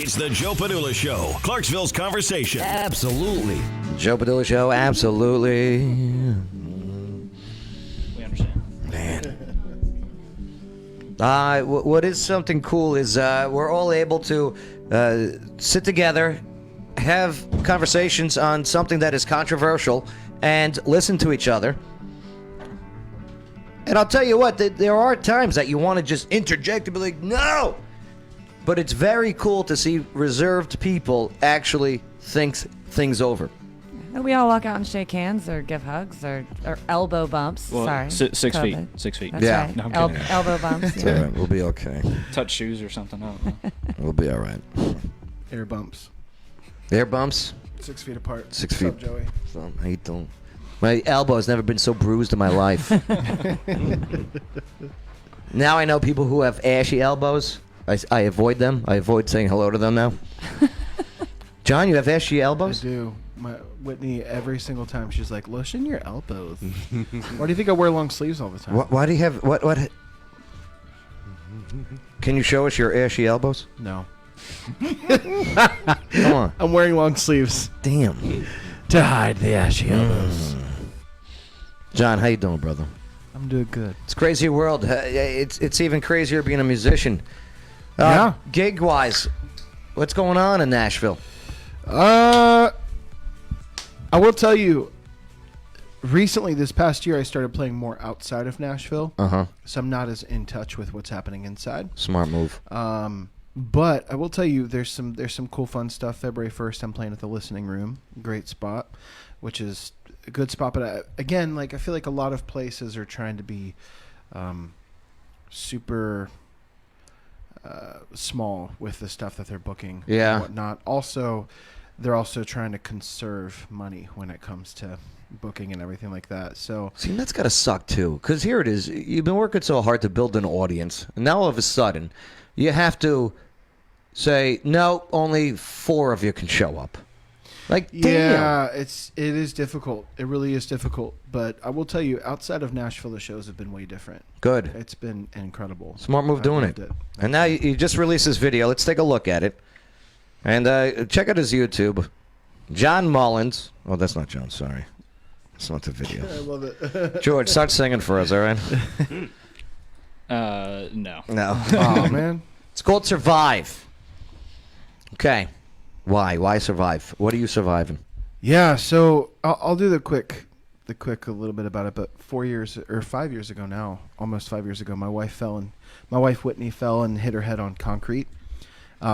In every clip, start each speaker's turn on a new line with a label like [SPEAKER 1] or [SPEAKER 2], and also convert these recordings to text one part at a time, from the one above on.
[SPEAKER 1] It's the Joe Padula Show, Clarksville's conversation.
[SPEAKER 2] Absolutely. Joe Padula Show, absolutely.
[SPEAKER 3] We understand.
[SPEAKER 2] Man. What is something cool is we're all able to sit together, have conversations on something that is controversial, and listen to each other. And I'll tell you what, there are times that you want to just interject and be like, no! But it's very cool to see reserved people actually think things over.
[SPEAKER 4] We all walk out and shake hands or give hugs or elbow bumps.
[SPEAKER 3] Well,
[SPEAKER 4] Sorry.
[SPEAKER 3] 6 feet.
[SPEAKER 4] COVID.
[SPEAKER 3] 6 feet.
[SPEAKER 4] That's
[SPEAKER 2] Yeah.
[SPEAKER 4] right.
[SPEAKER 3] No, I'm kidding.
[SPEAKER 4] Elbow bumps.
[SPEAKER 2] It's all right, we'll be okay.
[SPEAKER 3] Touch shoes or something. I don't know.
[SPEAKER 2] We'll be all right.
[SPEAKER 5] Air bumps.
[SPEAKER 2] Air bumps?
[SPEAKER 5] 6 feet apart.
[SPEAKER 2] 6
[SPEAKER 5] What's
[SPEAKER 2] feet.
[SPEAKER 5] up, Joey?
[SPEAKER 2] So, how you doing? My elbow has never been so bruised in my life. Now I know people who have ashy elbows. I avoid them. I avoid saying hello to them now. John, you have ashy
[SPEAKER 5] I
[SPEAKER 2] elbows?
[SPEAKER 5] do. Whitney, every single time, she's like, lotion your elbows. Why do you think I wear long sleeves all the time?
[SPEAKER 2] Why do you have... What? Can you show us your ashy elbows?
[SPEAKER 5] No.
[SPEAKER 2] Come on.
[SPEAKER 5] I'm wearing long sleeves
[SPEAKER 2] Damn.
[SPEAKER 5] to hide the ashy elbows.
[SPEAKER 2] John, how you doing, brother?
[SPEAKER 5] I'm doing good.
[SPEAKER 2] It's a crazy world. It's even crazier being a musician.
[SPEAKER 5] Yeah.
[SPEAKER 2] Gig-wise, what's going on in Nashville?
[SPEAKER 5] I will tell you, recently, this past year, I started playing more outside of Nashville.
[SPEAKER 2] Uh-huh.
[SPEAKER 5] So I'm not as in touch with what's happening inside.
[SPEAKER 2] Smart move.
[SPEAKER 5] But I will tell you, there's some cool, fun stuff. February 1st, I'm playing at the Listening Room. Great spot, which is a good spot. But again, I feel like a lot of places are trying to be super small with the stuff that they're booking
[SPEAKER 2] Yeah.
[SPEAKER 5] and whatnot. Also, they're also trying to conserve money when it comes to booking and everything like that. So
[SPEAKER 2] See, that's got to suck, too. Because here it is. You've been working so hard to build an audience. And now all of a sudden, you have to say, no, only 4 of you can show up. Like,
[SPEAKER 5] yeah,
[SPEAKER 2] damn.
[SPEAKER 5] it is difficult. It really is difficult. But I will tell you, outside of Nashville, the shows have been way different.
[SPEAKER 2] Good.
[SPEAKER 5] It's been incredible.
[SPEAKER 2] Smart move
[SPEAKER 5] I've
[SPEAKER 2] doing
[SPEAKER 5] loved
[SPEAKER 2] it. And now you just released this video. Let's take a look at it. And check out his YouTube. Jon Mullins. Oh, that's not John. Sorry. That's not the video.
[SPEAKER 5] I love it.
[SPEAKER 2] George, start singing for us, all right?
[SPEAKER 3] No.
[SPEAKER 2] No.
[SPEAKER 5] Oh, man.
[SPEAKER 2] It's called Survive. Okay. Why? Why survive? What are you surviving?
[SPEAKER 5] Yeah, so I'll do the quick a little bit about it. But 5 years ago now, almost 5 years ago, my wife Whitney fell and hit her head on concrete.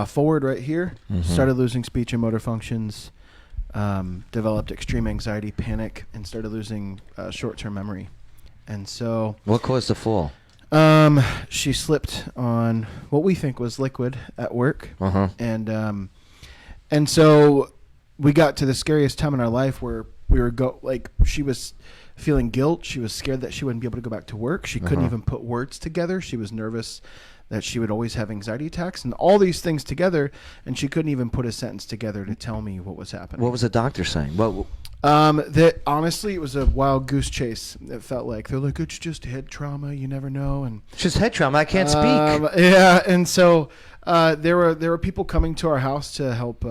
[SPEAKER 5] Forward right here, started losing speech and motor functions, developed extreme anxiety, panic, and started losing short-term memory. And so,
[SPEAKER 2] What caused the fall?
[SPEAKER 5] she slipped on what we think was liquid at work, and so we got to the scariest time in our life where we were she was feeling guilt. She was scared that she wouldn't be able to go back to work. She couldn't even put words together. She was nervous that she would always have anxiety attacks and all these things together, and she couldn't even put a sentence together to tell me what was happening.
[SPEAKER 2] What was the doctor saying?
[SPEAKER 5] That honestly, it was a wild goose chase. It felt like they're like, it's just head trauma. You never know. And
[SPEAKER 2] It's just head trauma. I can't speak.
[SPEAKER 5] Yeah, and so there were people coming to our house to help,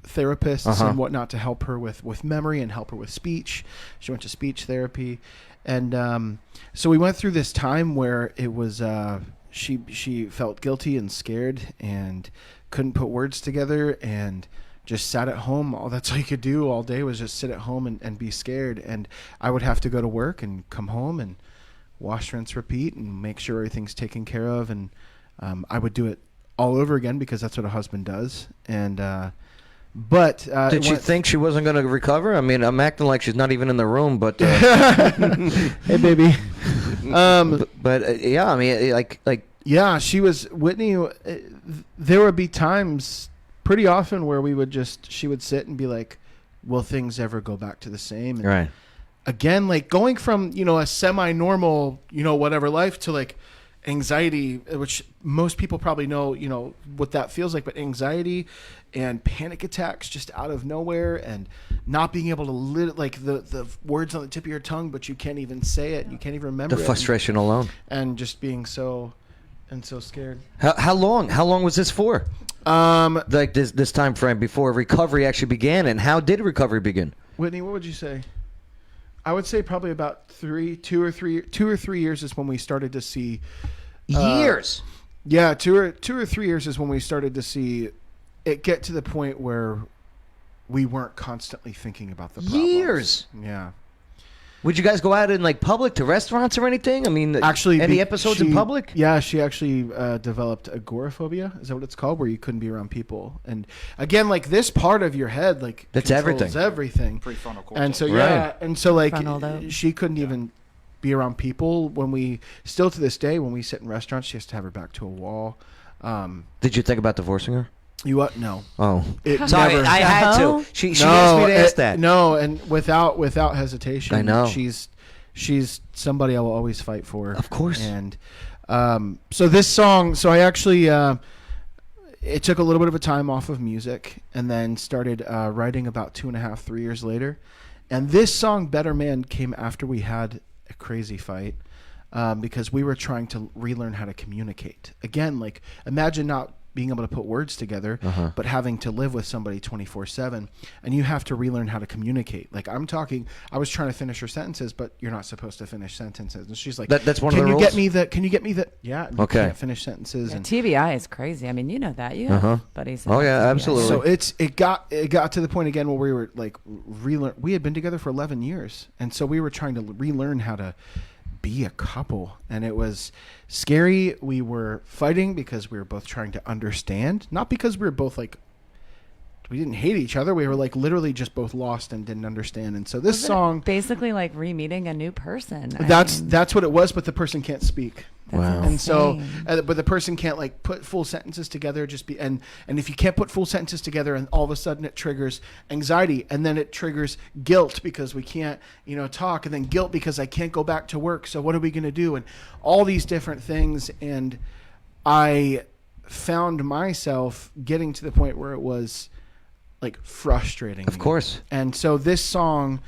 [SPEAKER 5] therapists and whatnot to help her with memory and help her with speech. She went to speech therapy, and so we went through this time where it was she felt guilty and scared and couldn't put words together and just sat at home. That's all you could do all day was just sit at home and be scared. And I would have to go to work and come home and wash, rinse, repeat, and make sure everything's taken care of. And I would do it all over again because that's what a husband does. And but
[SPEAKER 2] Did she think she wasn't going to recover? I mean, I'm acting like she's not even in the room, but
[SPEAKER 5] hey, baby.
[SPEAKER 2] Yeah, I mean,
[SPEAKER 5] Yeah, she was Whitney. There would be times pretty often where she would sit and be like, will things ever go back to the same? And
[SPEAKER 2] right.
[SPEAKER 5] Again, going from, a semi-normal, whatever life to anxiety, which most people probably know, what that feels like, but anxiety and panic attacks just out of nowhere and not being able to the words on the tip of your tongue, but you can't even say it. You can't even remember
[SPEAKER 2] The
[SPEAKER 5] it.
[SPEAKER 2] frustration alone.
[SPEAKER 5] And just being so and so scared.
[SPEAKER 2] How long? How long was this for? Like this time frame before recovery actually began, and how did recovery begin?
[SPEAKER 5] Whitney, what would you say? I would say probably about 2 or 3 years is when we started to see
[SPEAKER 2] Years.
[SPEAKER 5] Yeah, 2 or 3 years is when we started to see it get to the point where we weren't constantly thinking about the problems.
[SPEAKER 2] Years.
[SPEAKER 5] Yeah.
[SPEAKER 2] Would you guys go out in like public to restaurants or anything? I mean,
[SPEAKER 5] Actually,
[SPEAKER 2] any episodes in public?
[SPEAKER 5] Yeah, she actually developed agoraphobia. Is that what it's called? Where you couldn't be around people. And again, like this part of your head, like
[SPEAKER 2] that's
[SPEAKER 5] controls
[SPEAKER 2] everything.
[SPEAKER 3] Prefrontal cortex.
[SPEAKER 5] And so
[SPEAKER 2] Right.
[SPEAKER 5] and so like
[SPEAKER 4] Frontal lobe.
[SPEAKER 5] she couldn't even be around people. When we still to this day, when we sit in restaurants, she has to have her back to a wall.
[SPEAKER 2] Did you think about divorcing her?
[SPEAKER 5] You what? No.
[SPEAKER 2] Oh,
[SPEAKER 5] It
[SPEAKER 2] sorry,
[SPEAKER 5] never.
[SPEAKER 2] I had
[SPEAKER 4] No?
[SPEAKER 2] to. She asked me to ask that.
[SPEAKER 5] No, and without hesitation.
[SPEAKER 2] I know.
[SPEAKER 5] She's somebody I will always fight for.
[SPEAKER 2] Of course.
[SPEAKER 5] And so this song, so I actually it took a little bit of a time off of music, and then started writing about 2.5, 3 years later. And this song, Better Man, came after we had a crazy fight, because we were trying to relearn how to communicate. Again, like imagine not being able to put words together, but having to live with somebody 24/7, and you have to relearn how to communicate. Like I was trying to finish her sentences, but you're not supposed to finish sentences. And she's like,
[SPEAKER 2] That's one of
[SPEAKER 5] can
[SPEAKER 2] the
[SPEAKER 5] you
[SPEAKER 2] rules?
[SPEAKER 5] get me that? Can you get me that? Yeah. And you
[SPEAKER 2] Okay.
[SPEAKER 5] can't finish sentences.
[SPEAKER 4] Yeah,
[SPEAKER 5] And
[SPEAKER 4] TBI is crazy. I mean, you know that. You have buddies. that
[SPEAKER 2] Oh,
[SPEAKER 4] have
[SPEAKER 2] yeah,
[SPEAKER 4] TBI.
[SPEAKER 2] absolutely.
[SPEAKER 5] so it got to the point again where we were like relearn. We had been together for 11 years, and so we were trying to relearn how to be a couple, and it was scary. We were fighting because we were both trying to understand, not because we were both like we didn't hate each other. We were like literally just both lost and didn't understand. And so this
[SPEAKER 4] Wasn't it
[SPEAKER 5] song,
[SPEAKER 4] basically like re-meeting a new person. I
[SPEAKER 5] that's
[SPEAKER 4] mean,
[SPEAKER 5] what it was, but the person can't speak.
[SPEAKER 4] that's
[SPEAKER 2] Wow.
[SPEAKER 5] And so,
[SPEAKER 4] insane.
[SPEAKER 5] but the person can't like put full sentences together. And if you can't put full sentences together, and all of a sudden it triggers anxiety, and then it triggers guilt because we can't, talk, and then guilt because I can't go back to work. So what are we going to do? And all these different things. And I found myself getting to the point where it was like frustrating.
[SPEAKER 2] Of course.
[SPEAKER 5] And so this song,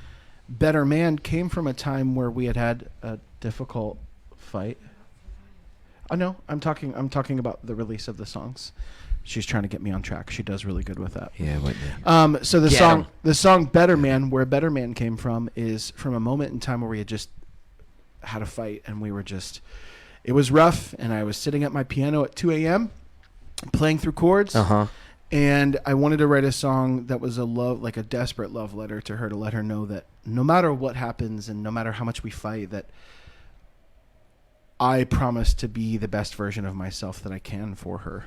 [SPEAKER 5] Better Man, came from a time where we had a difficult fight. Oh no, I'm talking about the release of the songs. She's trying to get me on track. She does really good with that.
[SPEAKER 2] Yeah. Wait.
[SPEAKER 5] So the
[SPEAKER 2] Get 'em.
[SPEAKER 5] song Better Man, where Better Man came from, is from a moment in time where we had just had a fight, and it was rough, and I was sitting at my piano at 2 a.m. playing through chords. And I wanted to write a song that was like a desperate love letter to her, to let her know that no matter what happens and no matter how much we fight, that I promise to be the best version of myself that I can for her,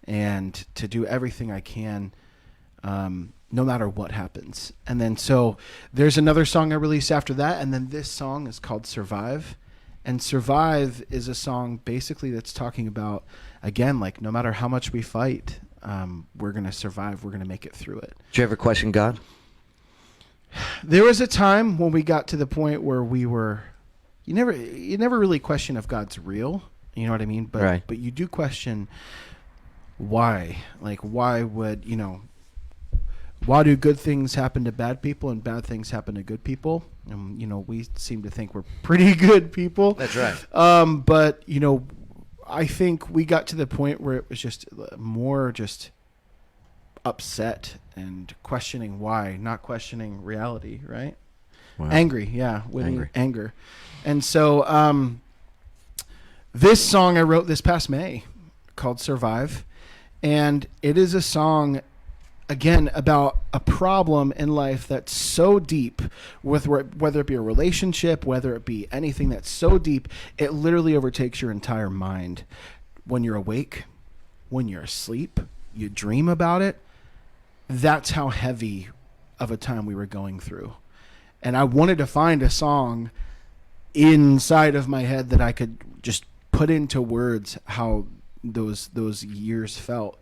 [SPEAKER 5] and to do everything I can, no matter what happens. And then so there's another song I released after that, and then this song is called Survive. And Survive is a song basically that's talking about, again, like no matter how much we fight, we're going to survive. We're going to make it through it.
[SPEAKER 2] Did you ever question God?
[SPEAKER 5] There was a time when we got to the point where you never really question if God's real. You know what I mean? But
[SPEAKER 2] Right.
[SPEAKER 5] But you do question why. Like, why would, why do good things happen to bad people and bad things happen to good people? And, we seem to think we're pretty good people.
[SPEAKER 2] That's right.
[SPEAKER 5] But, I think we got to the point where it was just more just upset and questioning why, not questioning reality, right?
[SPEAKER 2] Wow.
[SPEAKER 5] Angry, yeah, anger. And so this song I wrote this past May called Survive, and it is a song, again, about a problem in life that's so deep, whether it be a relationship, whether it be anything that's so deep, it literally overtakes your entire mind. When you're awake, when you're asleep, you dream about it. That's how heavy of a time we were going through. And I wanted to find a song inside of my head that I could just put into words how those years felt.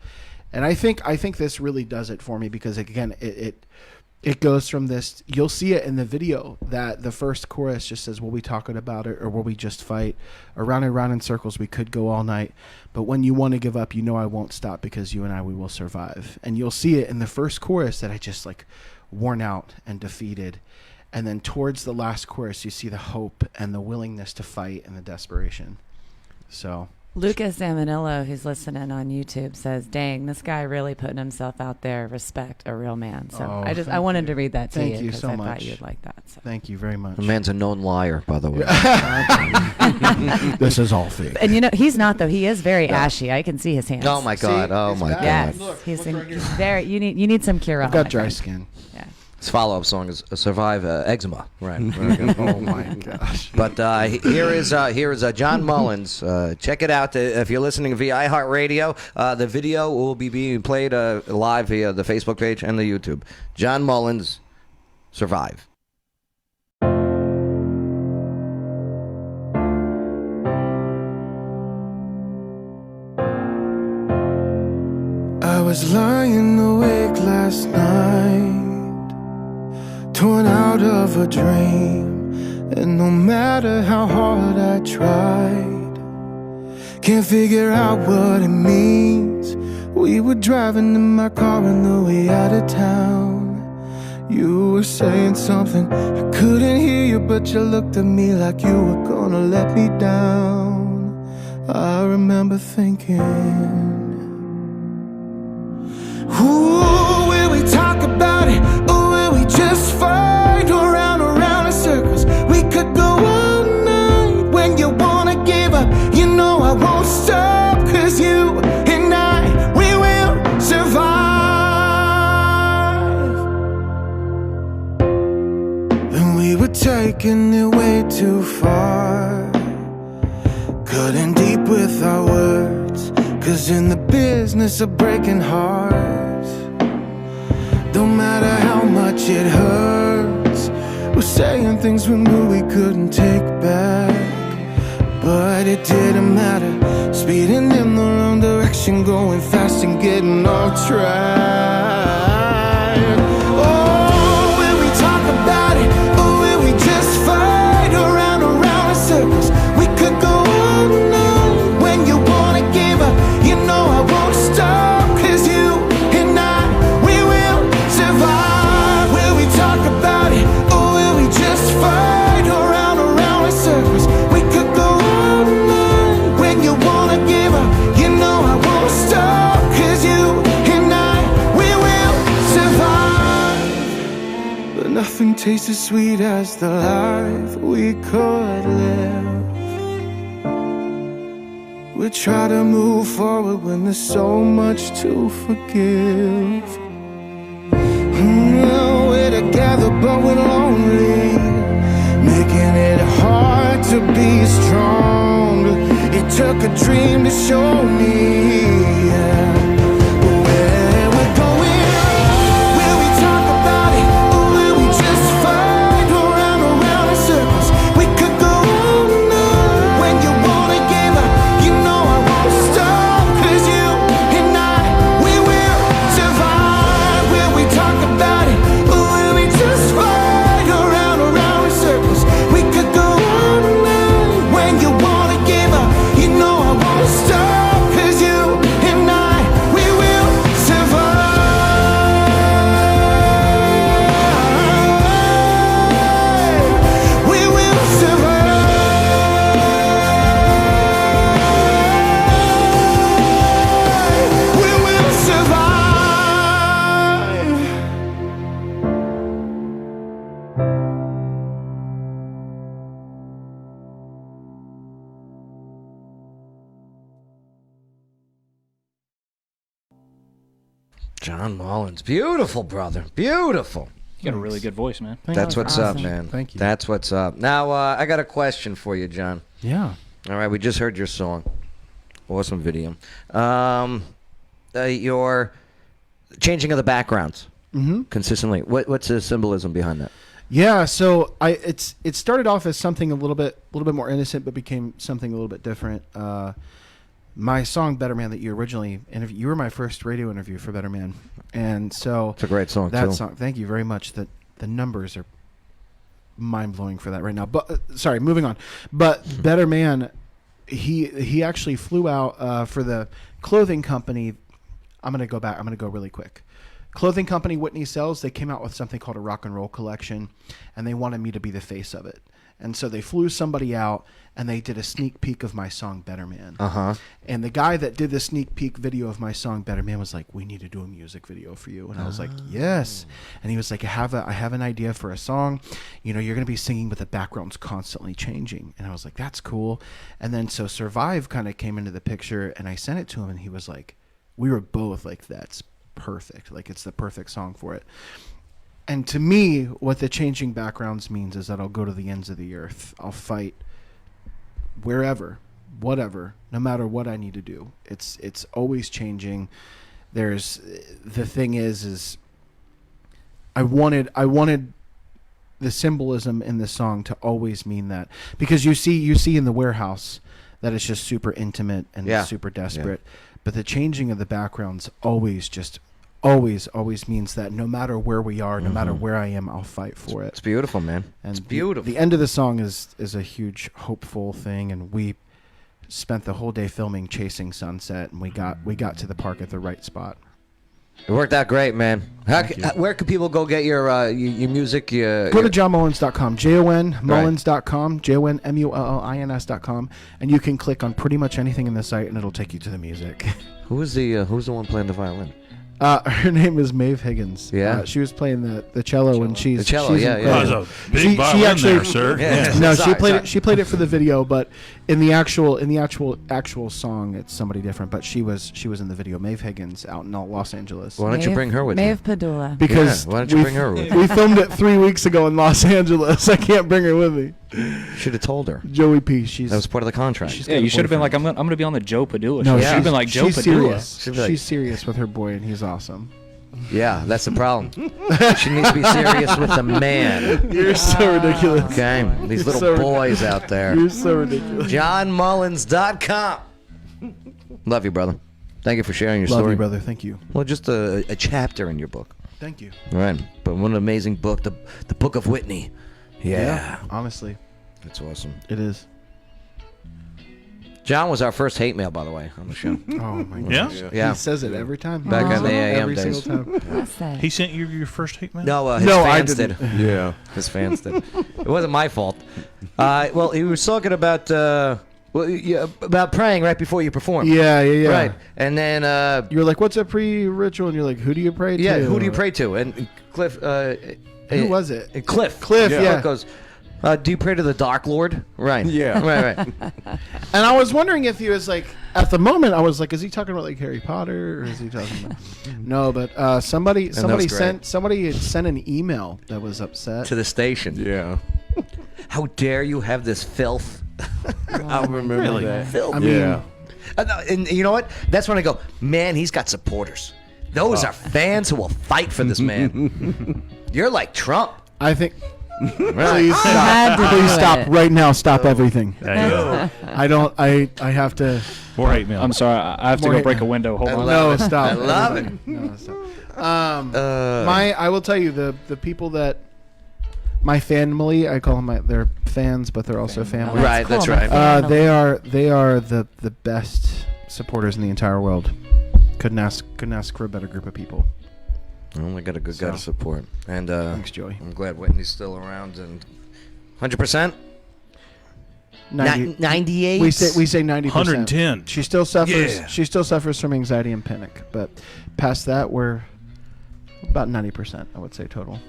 [SPEAKER 5] And I think this really does it for me, because again, it goes from this. You'll see it in the video that the first chorus just says, "Will we talk about it, or will we just fight? Around and round in circles, we could go all night. But when you want to give up, I won't stop, because you and I, we will survive." And you'll see it in the first chorus that I just like worn out and defeated. And then towards the last chorus, you see the hope and the willingness to fight and the desperation. So
[SPEAKER 4] Lucas Zamanillo, who's listening on YouTube, says, "Dang, this guy really putting himself out there. Respect a real man." So
[SPEAKER 5] Oh,
[SPEAKER 4] I wanted to read that to
[SPEAKER 5] Thank
[SPEAKER 4] you
[SPEAKER 5] you
[SPEAKER 4] because
[SPEAKER 5] so
[SPEAKER 4] I
[SPEAKER 5] much.
[SPEAKER 4] thought you'd like that. So.
[SPEAKER 5] Thank you very much.
[SPEAKER 2] The man's a known liar, by the way.
[SPEAKER 5] This is all fake.
[SPEAKER 4] And he's not though. He is very ashy. I can see his hands.
[SPEAKER 2] Oh my God! Oh
[SPEAKER 5] this
[SPEAKER 2] my
[SPEAKER 5] guy-
[SPEAKER 2] God!
[SPEAKER 4] Yes,
[SPEAKER 5] Look,
[SPEAKER 4] he's
[SPEAKER 5] look right here.
[SPEAKER 4] very. You need some Curel.
[SPEAKER 5] I've got
[SPEAKER 4] I
[SPEAKER 5] dry
[SPEAKER 4] think.
[SPEAKER 5] skin.
[SPEAKER 4] Yeah.
[SPEAKER 2] His follow-up song is "Survive Eczema." Right.
[SPEAKER 5] Oh my gosh.
[SPEAKER 2] But here is Jon Mullins. Check it out if you're listening via iHeartRadio. The video will be being played live via the Facebook page and the YouTube. Jon Mullins, "Survive."
[SPEAKER 6] I was lying awake last night, torn out of a dream, and no matter how hard I tried, can't figure out what it means. We were driving in my car on the way out of town. You were saying something, I couldn't hear you, but you looked at me like you were gonna let me down. I remember thinking, ooh, will we talk about it, or will we just fight around in circles? We could go all night. When you wanna give up, you know I won't stop, 'cause you and I, we will survive. And we were taking it way too far, cutting deep with our words, 'cause in the business of breaking hearts, don't matter how much it hurts, we're saying things we knew we couldn't take back. But it didn't matter, speeding in the wrong direction, going fast and getting off track. Oh, will we talk about it, or will we just fight around in circles? We could go all night. When you wanna give up, you know I won't stop, 'cause you and I, we will survive. Will we talk about it, or will we just fight around in circles? We could go all night. When you wanna give up, you know I won't stop, 'cause you and I, we will survive. But nothing tastes as sweet as the life we could live. We try to move forward when there's so much to forgive. We're together but we're lonely, making it hard to be strong. It took a dream to show me, yeah, where we're going. Will we talk about it, or will we just fight around in circles? We could go all night. When you wanna give up, you know I won't stop, 'cause you and I, we will survive. Will we talk about it, or will we just fight around in circles? We could go all night. When you wanna give up, you know I won't stop, 'cause you and I, we will survive. We will survive. We will survive.
[SPEAKER 2] Jon Mullins, beautiful brother, beautiful.
[SPEAKER 3] You got a really good voice, man.
[SPEAKER 2] That's what's up,
[SPEAKER 4] awesome.
[SPEAKER 2] man.
[SPEAKER 5] Thank you.
[SPEAKER 2] That's what's up. Now I got a question for you, John.
[SPEAKER 5] Yeah.
[SPEAKER 2] All right, we just heard your song. Awesome video. Your changing of the backgrounds consistently. What's the symbolism behind that?
[SPEAKER 5] Yeah, so it started off as something a little bit more innocent, but became something a little bit different. My song "Better Man" that you originally interviewed, you were my first radio interview for Better Man, and so
[SPEAKER 2] It's a great song
[SPEAKER 5] that
[SPEAKER 2] too.
[SPEAKER 5] song. Thank you very much. The numbers are mind blowing for that right now. But sorry, moving on. But Better Man, he actually flew out for the clothing company. I'm gonna go back. I'm gonna go really quick. Clothing company Whitney Sells. They came out with something called a rock and roll collection, and they wanted me to be the face of it. And so they flew somebody out, and they did a sneak peek of my song Better Man.
[SPEAKER 2] Uh-huh.
[SPEAKER 5] And the guy that did the sneak peek video of my song Better Man was like, we need to do a music video for you. And I was like, yes. And he was like, I have an idea for a song. You know, you're going to be singing, but the background's constantly changing. And I was like, that's cool. And then so Survive kind of came into the picture, and I sent it to him, and he was like, we were both like, that's perfect. Like, it's the perfect song for it. And to me, what the changing backgrounds means is that I'll go to the ends of the earth. I'll fight wherever, whatever, no matter what I need to do. It's always changing. The thing is I wanted the symbolism in the song to always mean that, because you see in the warehouse that it's just super intimate and super desperate, but the changing of the backgrounds always means that no matter where we are, no matter where I am, I'll fight for it.
[SPEAKER 2] It's beautiful, man.
[SPEAKER 5] And
[SPEAKER 2] it's beautiful.
[SPEAKER 5] The end of the song is a huge hopeful thing, and we spent the whole day filming Chasing Sunset, and we got to the park at the right spot.
[SPEAKER 2] It worked out great, man. Where can people go get your music?
[SPEAKER 5] Go to jonmullins.com, JONMullins.com, JONMULLINS.com, and you can click on pretty much anything in the site, and it'll take you to the music.
[SPEAKER 2] Who's the one playing the violin?
[SPEAKER 5] Her name is Maeve Higgins.
[SPEAKER 2] Yeah.
[SPEAKER 5] She was playing the cello, and she's
[SPEAKER 2] the cello.
[SPEAKER 5] she's
[SPEAKER 2] Yeah.
[SPEAKER 7] That was a big violin there, sir.
[SPEAKER 2] Yeah.
[SPEAKER 5] No,
[SPEAKER 2] Sorry.
[SPEAKER 5] she played it for the video, but in the actual song, it's somebody different. But she was in the video. Maeve Higgins out in Los Angeles.
[SPEAKER 2] Why don't you bring her with
[SPEAKER 4] Maeve
[SPEAKER 2] you?
[SPEAKER 4] Padula.
[SPEAKER 5] Because
[SPEAKER 2] why don't you bring her with you?
[SPEAKER 5] we filmed it 3 weeks ago in Los Angeles. I can't bring her with me.
[SPEAKER 2] Should have told her.
[SPEAKER 5] Joey P.
[SPEAKER 2] That was part of the contract.
[SPEAKER 5] she's
[SPEAKER 3] Yeah,
[SPEAKER 5] got a
[SPEAKER 3] you should have been like,
[SPEAKER 5] boyfriend.
[SPEAKER 3] I'm gonna be on the Joe Padula
[SPEAKER 5] No,
[SPEAKER 3] show.
[SPEAKER 2] yeah.
[SPEAKER 3] She'd been like Joe
[SPEAKER 5] she's
[SPEAKER 3] Padula.
[SPEAKER 5] serious.
[SPEAKER 2] She'd be like-
[SPEAKER 5] She's serious with her boy, and he's awesome.
[SPEAKER 2] Yeah, that's the problem. She needs to be serious with the man.
[SPEAKER 5] You're so ridiculous.
[SPEAKER 2] Okay, these
[SPEAKER 5] You're
[SPEAKER 2] little
[SPEAKER 5] so
[SPEAKER 2] boys out there.
[SPEAKER 5] You're so ridiculous.
[SPEAKER 2] JonMullins.com. Love you, brother. Thank you for sharing your
[SPEAKER 5] Love
[SPEAKER 2] story.
[SPEAKER 5] you, brother. Thank you.
[SPEAKER 2] Well, just a chapter in your book.
[SPEAKER 5] Thank you.
[SPEAKER 2] All right, but what an amazing book, the Book of Whitney. Yeah.
[SPEAKER 5] Honestly,
[SPEAKER 2] That's awesome.
[SPEAKER 5] it is.
[SPEAKER 2] John was our first hate mail, by the way, on the show.
[SPEAKER 5] Oh my
[SPEAKER 7] Yeah?
[SPEAKER 5] gosh.
[SPEAKER 2] Yeah.
[SPEAKER 5] He says it every time.
[SPEAKER 2] Back
[SPEAKER 4] on the
[SPEAKER 2] AM
[SPEAKER 5] every
[SPEAKER 2] days.
[SPEAKER 5] single time.
[SPEAKER 4] What's that?
[SPEAKER 7] He sent you your first hate mail?
[SPEAKER 2] No, his
[SPEAKER 5] No, I
[SPEAKER 2] fans did.
[SPEAKER 5] didn't.
[SPEAKER 8] Yeah.
[SPEAKER 2] His fans did. It wasn't my fault. Well, he was talking about about praying right before you perform.
[SPEAKER 5] Yeah.
[SPEAKER 2] Right, and then
[SPEAKER 5] You're like, what's a pre-ritual? And you're like, who do you pray to?
[SPEAKER 2] who do you pray to? And Cliff.
[SPEAKER 5] Who was it?
[SPEAKER 2] And Cliff.
[SPEAKER 5] Cliff, yeah.
[SPEAKER 2] Cliff goes, do you pray to the Dark Lord? Right.
[SPEAKER 8] Yeah.
[SPEAKER 2] Right.
[SPEAKER 5] And I was wondering if he was like, at the moment, I was like, is he talking about like Harry Potter, or is he talking about? No, but somebody
[SPEAKER 2] that was great.
[SPEAKER 5] had sent an email that was upset.
[SPEAKER 2] To the station.
[SPEAKER 8] Yeah.
[SPEAKER 2] How dare you have this filth?
[SPEAKER 8] I remember that.
[SPEAKER 2] Filth.
[SPEAKER 5] I mean,
[SPEAKER 8] Yeah.
[SPEAKER 2] And you know what? That's when I go, man, he's got supporters. Those are fans who will fight for this man. You're like Trump.
[SPEAKER 5] I think.
[SPEAKER 2] Right.
[SPEAKER 5] Please
[SPEAKER 4] had
[SPEAKER 5] stop.
[SPEAKER 4] to
[SPEAKER 5] Please
[SPEAKER 4] do
[SPEAKER 5] stop
[SPEAKER 4] it.
[SPEAKER 5] right now. Stop everything.
[SPEAKER 7] There you go.
[SPEAKER 5] I don't. I have to.
[SPEAKER 7] More hate mail.
[SPEAKER 3] I'm sorry, I have to
[SPEAKER 5] More
[SPEAKER 3] go
[SPEAKER 5] hate
[SPEAKER 3] break a
[SPEAKER 5] mail.
[SPEAKER 3] window. Hold on.
[SPEAKER 5] No, stop.
[SPEAKER 2] I love it.
[SPEAKER 5] No, stop. I will tell you the people that my family. I call them their fans, but they're also family.
[SPEAKER 2] Right, that's right.
[SPEAKER 5] They are the best supporters in the entire world. Couldn't ask for a better group of people.
[SPEAKER 2] I only got a good guy to support. And
[SPEAKER 5] Thanks, Joey.
[SPEAKER 2] I'm glad Whitney's still around. And 100%?
[SPEAKER 5] 90,
[SPEAKER 2] 98?
[SPEAKER 5] we say 90%.
[SPEAKER 7] 110.
[SPEAKER 5] She still suffers.
[SPEAKER 7] Yeah.
[SPEAKER 5] She still suffers from anxiety and panic, but past that, we're about 90%. I would say total.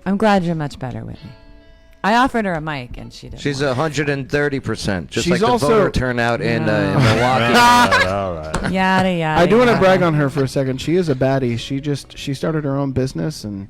[SPEAKER 4] I'm glad you're much better, Whitney. I offered her a mic and she didn't.
[SPEAKER 2] She's
[SPEAKER 4] want
[SPEAKER 2] 130%, just
[SPEAKER 5] She's
[SPEAKER 2] like the
[SPEAKER 5] also-
[SPEAKER 2] voter turnout in
[SPEAKER 4] No.
[SPEAKER 2] Milwaukee.
[SPEAKER 7] All right.
[SPEAKER 4] it. Yada yada.
[SPEAKER 5] I do want to
[SPEAKER 4] yada.
[SPEAKER 5] brag on her for a second. She is a baddie. She started her own business and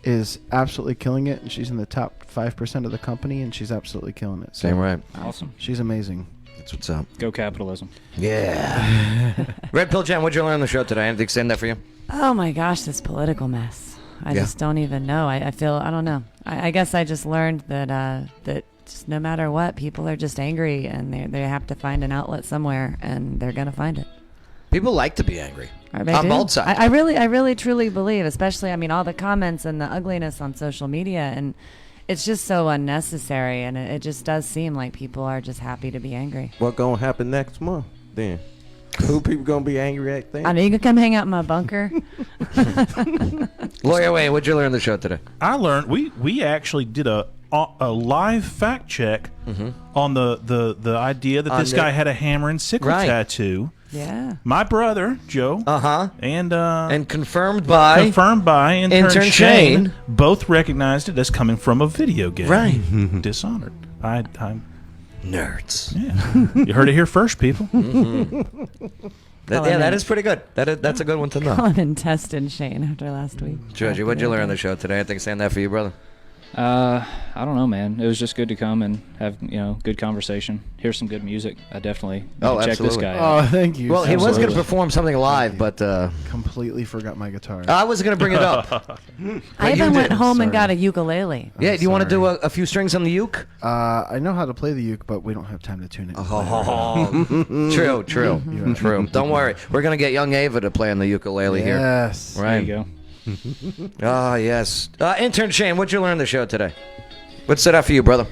[SPEAKER 5] is absolutely killing it. And she's in the top 5% of the company, and she's absolutely killing it. So
[SPEAKER 2] Same right.
[SPEAKER 3] Awesome.
[SPEAKER 5] she's amazing.
[SPEAKER 2] That's what's up.
[SPEAKER 3] Go capitalism.
[SPEAKER 2] Yeah. Red Pill Jam, what'd you learn on the show today? Anything stand up for you?
[SPEAKER 4] Oh my gosh, this political mess. I
[SPEAKER 2] Yeah.
[SPEAKER 4] just don't even know. I feel, I don't know. I guess I just learned that just no matter what, people are just angry and they have to find an outlet somewhere, and they're going to find it.
[SPEAKER 2] People like to be angry.
[SPEAKER 4] They
[SPEAKER 2] On
[SPEAKER 4] do.
[SPEAKER 2] both sides.
[SPEAKER 4] I really truly believe, especially, I mean, all the comments and the ugliness on social media, and it's just so unnecessary, and it just does seem like people are just happy to be angry.
[SPEAKER 8] What gonna happen next month then? Who people gonna be angry at then?
[SPEAKER 4] I know you can come hang out in my bunker.
[SPEAKER 2] Lawyer Wayne, what'd you learn on the show today?
[SPEAKER 7] I learned we actually did a a live fact check on the idea that this guy had a hammer and sickle tattoo.
[SPEAKER 4] Yeah.
[SPEAKER 7] My brother Joe. And
[SPEAKER 2] confirmed by
[SPEAKER 7] intern Shane both recognized it as coming from a video game.
[SPEAKER 2] Right.
[SPEAKER 7] Dishonored. I'm
[SPEAKER 2] nerds.
[SPEAKER 7] Yeah. You heard it here first, people.
[SPEAKER 2] That is pretty good. That's a good one to know.
[SPEAKER 4] Colin and tested Shane after last week.
[SPEAKER 2] Georgie, what'd you learn on the show today? I think saying that for you, brother.
[SPEAKER 3] I don't know, man. It was just good to come and have good conversation. Hear some good music. I definitely check this guy out.
[SPEAKER 5] Oh, thank you.
[SPEAKER 2] Well, he was going to perform something live, but
[SPEAKER 5] completely forgot my guitar.
[SPEAKER 2] I was going to bring it up.
[SPEAKER 4] I even went home and got a ukulele.
[SPEAKER 2] Yeah, do you want to do a few strings on the uke?
[SPEAKER 5] I know how to play the uke, but we don't have time to tune it.
[SPEAKER 2] True. Don't worry. We're going to get young Ava to play on the ukulele here.
[SPEAKER 5] Yes.
[SPEAKER 2] Right.
[SPEAKER 3] There you go.
[SPEAKER 2] Yes. Intern Shane, what'd you learn on the show today? What stood out for you, brother?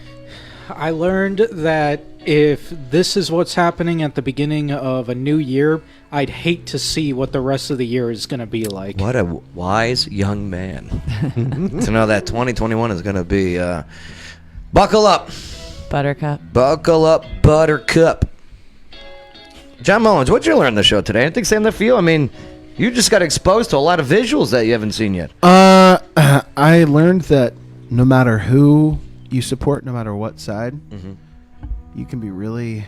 [SPEAKER 9] I learned that if this is what's happening at the beginning of a new year, I'd hate to see what the rest of the year is going to be like.
[SPEAKER 2] What a wise young man. To know that 2021 is going to be... buckle up.
[SPEAKER 4] Buttercup.
[SPEAKER 2] Buckle up, Buttercup. Jon Mullins, what'd you learn on the show today? Anything same that for you? I mean... You just got exposed to a lot of visuals that you haven't seen yet.
[SPEAKER 5] I learned that no matter who you support, no matter what side, you can be really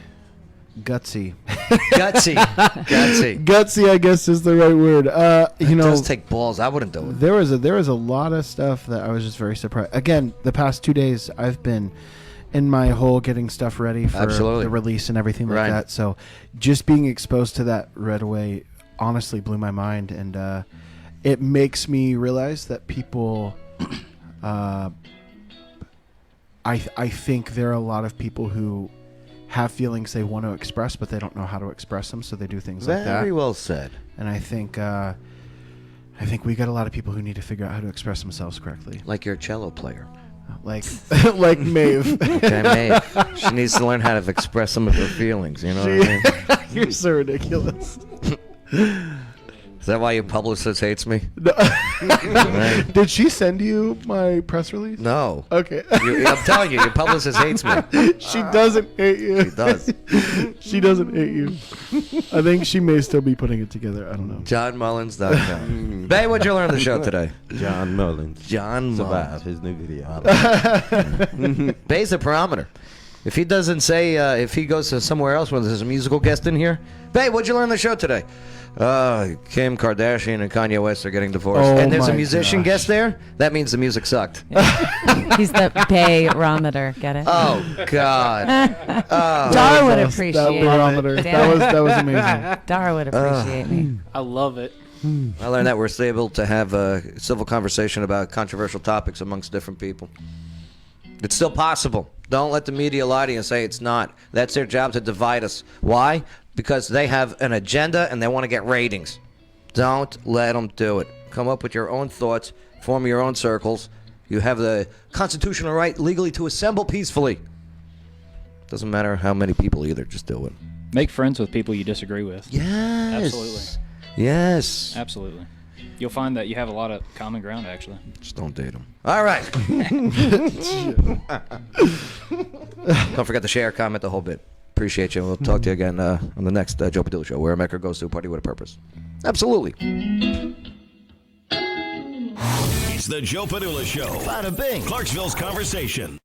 [SPEAKER 5] gutsy. Gutsy, I guess is the right word.
[SPEAKER 2] It does take balls. I wouldn't do it.
[SPEAKER 5] There was a lot of stuff that I was just very surprised. Again, the past 2 days I've been in my hole getting stuff ready for the release and everything like that. So just being exposed to that right away honestly blew my mind, and it makes me realize that people I think there are a lot of people who have feelings they want to express but they don't know how to express them, so they do things like that.
[SPEAKER 2] Very well said.
[SPEAKER 5] And I think we got a lot of people who need to figure out how to express themselves correctly,
[SPEAKER 2] like your cello player,
[SPEAKER 5] like Maeve.
[SPEAKER 2] Okay, Maeve. She needs to learn how to express some of her feelings, you know what I mean?
[SPEAKER 5] You're so ridiculous.
[SPEAKER 2] Is that why your publicist hates me?
[SPEAKER 5] No. Right. Did she send you my press release?
[SPEAKER 2] No.
[SPEAKER 5] Okay.
[SPEAKER 2] I'm telling you, your publicist hates me.
[SPEAKER 5] She doesn't hate you.
[SPEAKER 2] She does.
[SPEAKER 5] She doesn't hate you. I think she may still be putting it together. I don't know.
[SPEAKER 2] JonMullins.com. Babe, what'd you learn on the show today?
[SPEAKER 8] Jon Mullins.
[SPEAKER 2] Jon
[SPEAKER 8] Survived
[SPEAKER 2] Mullins.
[SPEAKER 8] his new video.
[SPEAKER 2] Babe's a parameter. If he doesn't say, if he goes to somewhere else when there's a musical guest in here, Babe, what'd you learn on the show today? Kim Kardashian and Kanye West are getting divorced. And there's a musician guest there? That means the music sucked.
[SPEAKER 4] Yeah. He's the barometer. Get it?
[SPEAKER 2] Oh, God.
[SPEAKER 4] Dar would appreciate
[SPEAKER 5] that barometer.
[SPEAKER 4] it.
[SPEAKER 5] That was amazing.
[SPEAKER 4] Dar would appreciate me.
[SPEAKER 9] I love it.
[SPEAKER 2] I learned that we're still able to have a civil conversation about controversial topics amongst different people. It's still possible. Don't let the media lie to you and say it's not. That's their job, to divide us. Why? Because they have an agenda and they want to get ratings. Don't let them do it. Come up with your own thoughts. Form your own circles. You have the constitutional right legally to assemble peacefully. Doesn't matter how many people either. Just do it.
[SPEAKER 3] Make friends with people you disagree with.
[SPEAKER 2] Yes.
[SPEAKER 3] Absolutely.
[SPEAKER 2] Yes.
[SPEAKER 3] Absolutely. You'll find that you have a lot of common ground, actually.
[SPEAKER 2] Just don't date them. All right. Don't forget to share, comment, the whole bit. Appreciate you. We'll talk to you again on the next Joe Padula Show, where America goes to a party with a purpose. Absolutely.
[SPEAKER 1] It's the Joe Padula Show. Bada bing. Clarksville's conversation.